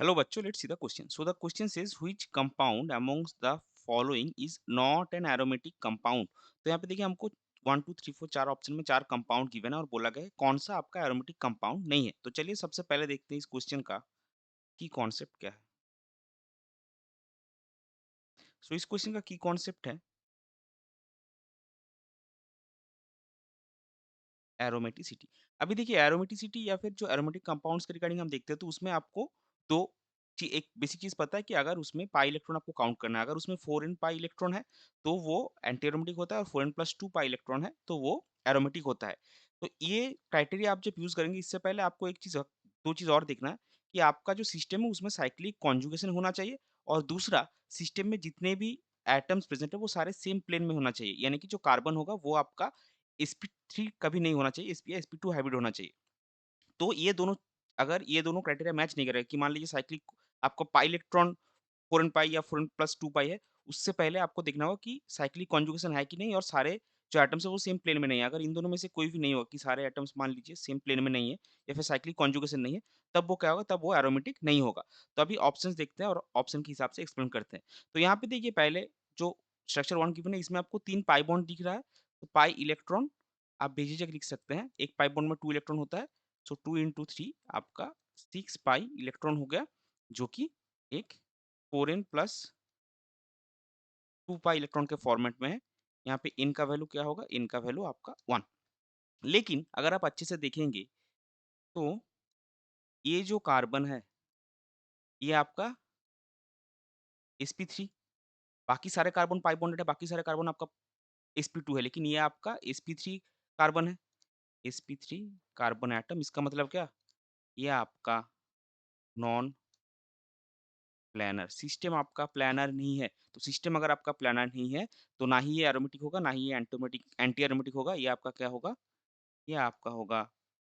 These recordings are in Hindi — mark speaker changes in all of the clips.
Speaker 1: Hello बच्चों, let's see the question. So the question says which compound amongst the following is not an aromatic compound. तो यहाँ पे देखिए हमको 1 2 3 4 चार ऑप्शन में चार कंपाउंड गिवन है और बोला गया है कौन सा आपका एरोमेटिक कंपाउंड नहीं है। तो चलिए सबसे पहले देखते हैं इस क्वेश्चन का की कॉन्सेप्ट क्या है। सो इस क्वेश्चन का की कॉन्सेप्ट है एरोमेटिसिटी। अभी देखिए एरोमेटिसिटी या फिर जो एरोमेटिक कंपाउंड्स के रिगार्डिंग हम देखते हैं तो उसमें आपको दो एक बेसिक चीज पता है कि अगर उसमें पाई इलेक्ट्रॉन आपको काउंट करना है, अगर उसमें 4n पाई इलेक्ट्रॉन है तो वो एंटी एरोमेटिक होता है और 4n+2 पाई इलेक्ट्रॉन है तो वो एरोमेटिक होता है। तो ये क्राइटेरिया आप जब यूज करेंगे इससे पहले आपको एक चीज दो चीज और देखना है कि आपका जो सिस्टम है उसमें साइक्लिक कॉन्जुगेशन होना चाहिए और दूसरा सिस्टम में जितने भी एटम्स प्रेजेंट है वो सारे सेम प्लेन में होना चाहिए, यानी कि जो कार्बन होगा वो आपका sp3 कभी नहीं होना चाहिए, sp या sp2 हाइब्रिड होना चाहिए। तो ये दोनों अगर ये दोनों क्राइटेरिया मैच नहीं कर रहे कि मान लीजिए साइक्लिक आपका पाई इलेक्ट्रॉन 4n पाई या 4n+2 पाई है, उससे पहले आपको देखना होगा कि साइक्लिक कॉन्जुगेशन है कि नहीं और सारे जो एटम्स है वो सेम प्लेन में नहीं है। अगर इन दोनों में से कोई भी नहीं होगा कि सारे एटम्स मान लीजिए सेम प्लेन में नहीं है या फिर साइक्लिक कॉन्जुगेशन नहीं है, तब वो क्या होगा? तब वो एरोमेटिक नहीं होगा। तो अभी ऑप्शंस देखते हैं और ऑप्शन के हिसाब से एक्सप्लेन करते हैं। तो यहाँ पे देखिए पहले जो स्ट्रक्चर 1 गिवन है इसमें आपको 3 पाई बॉन्ड दिख रहा है। तो पाई इलेक्ट्रॉन आप बेझिझक लिख सकते हैं। एक पाई बॉन्ड में 2 इलेक्ट्रॉन होता है। सो 2 इंटू 3 आपका 6 पाई इलेक्ट्रॉन हो गया, जो कि एक 4n+2 पाई इलेक्ट्रॉन के फॉर्मेट में है। यहाँ पे इन का वैल्यू क्या होगा? इन का वैल्यू आपका 1। लेकिन अगर आप अच्छे से देखेंगे तो ये जो कार्बन है, ये आपका sp3, बाकी सारे कार्बन पाई बॉन्डेड है, बाकी सारे कार्बन आपका sp2 है, लेकिन ये आपका sp3 कार्बन है। sp3 कार्बन एटम, इसका मतलब क्या? ये आपका नॉन प्लानर सिस्टम आपका प्लानर नहीं है। तो सिस्टम अगर आपका प्लानर नहीं है तो ना ही ये एरोमेटिक होगा, ना ही ये एंटी एरोमेटिक होगा। ये आपका क्या होगा? ये आपका होगा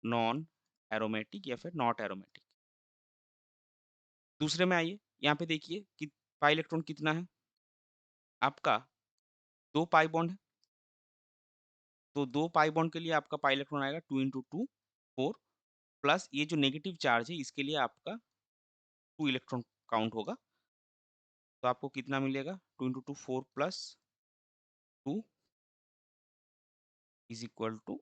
Speaker 1: नॉन एरोमेटिक या फिर नॉट एरोमेटिक। दूसरे में आइए, यहाँ पे देखिए कि पाई इलेक्ट्रॉन कितना है? आपका 2 पाई बॉन्ड है। तो 2 पाई बॉन्ड के लिए आपका पाई इलेक्ट्रॉन आएगा 2 इंटू 2 4, प्लस ये जो नेगेटिव चार्ज है इसके लिए आपका 2 इलेक्ट्रॉन काउंट होगा। तो आपको कितना मिलेगा? 2 into 2 4 plus 2 is equal to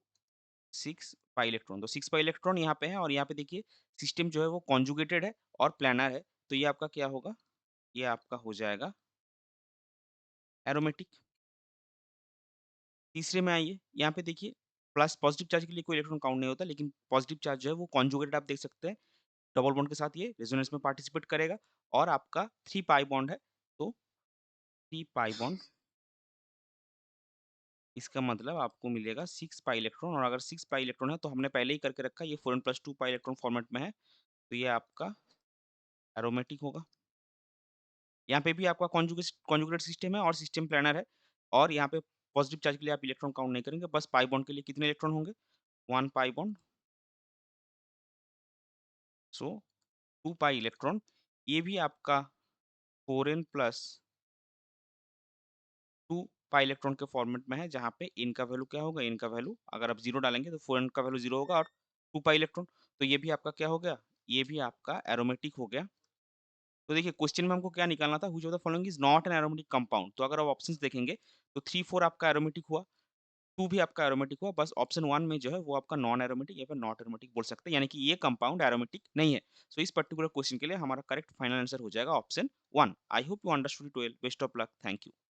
Speaker 1: 6 pi electron. तो 6 पाई इलेक्ट्रॉन यहाँ पे है और यहाँ पे देखिए सिस्टम जो है वो कॉन्जुगेटेड है और प्लानर है। तो ये आपका क्या होगा? ये आपका हो जाएगा एरोमेटिक। तीसरे में आइए, यहाँ पे देखिए प्लस पॉजिटिव चार्ज के लिए कोई इलेक्ट्रॉन काउंट नहीं होता, लेकिन पॉजिटिव चार्ज जो है वो कॉन्जुगेटेड आप देख सकते हैं। डबल बॉन्ड के साथ ये रेजोनेंस में पार्टिसिपेट करेगा और आपका 3 पाई बॉन्ड है। तो 3 पाई बॉन्ड, इसका मतलब आपको मिलेगा 6 पाई इलेक्ट्रॉन और अगर 6 पाई इलेक्ट्रॉन है तो हमने पहले ही करके रखा है, ये 4n+2 पाई इलेक्ट्रॉन फॉर्मेट में है। तो ये आपका एरोमेटिक होगा। यहाँ पे भी आपका कॉन्जुगेट सिस्टम है और सिस्टम प्लानर है और यहाँ पे पॉजिटिव चार्ज के लिए आप इलेक्ट्रॉन काउंट नहीं करेंगे, बस पाई बॉन्ड के लिए कितने इलेक्ट्रॉन होंगे? 1 पाई बॉन्ड, सो 2 पाई इलेक्ट्रॉन। ये भी आपका 4n+2 पाई इलेक्ट्रॉन के फॉर्मेट में है, जहाँ पे इनका वैल्यू क्या होगा? इनका वैल्यू अगर आप 0 डालेंगे तो 4n का वैल्यू 0 होगा और 2 पाई इलेक्ट्रॉन। तो ये भी आपका क्या हो गया? ये भी आपका एरोमेटिक हो गया। तो देखिए क्वेश्चन में हमको क्या निकालना था? Which of the following is not an aromatic compound. तो अगर आप ऑप्शंस देखेंगे तो 3 4 आपका एरोमेटिक हुआ, 2 भी आपका एरोमेटिक हुआ, बस ऑप्शन 1 में जो है वो आपका नॉन एरोमेटिक या फिर नॉट एरोमेटिक बोल सकते हैं, यानी कि ये कंपाउंड एरोमेटिक नहीं है। सो इस पर्टिकुलर क्वेश्चन के लिए हमारा करेक्ट फाइनल आंसर हो जाएगा option 1। I hope you understood it well. Best of luck. Thank you.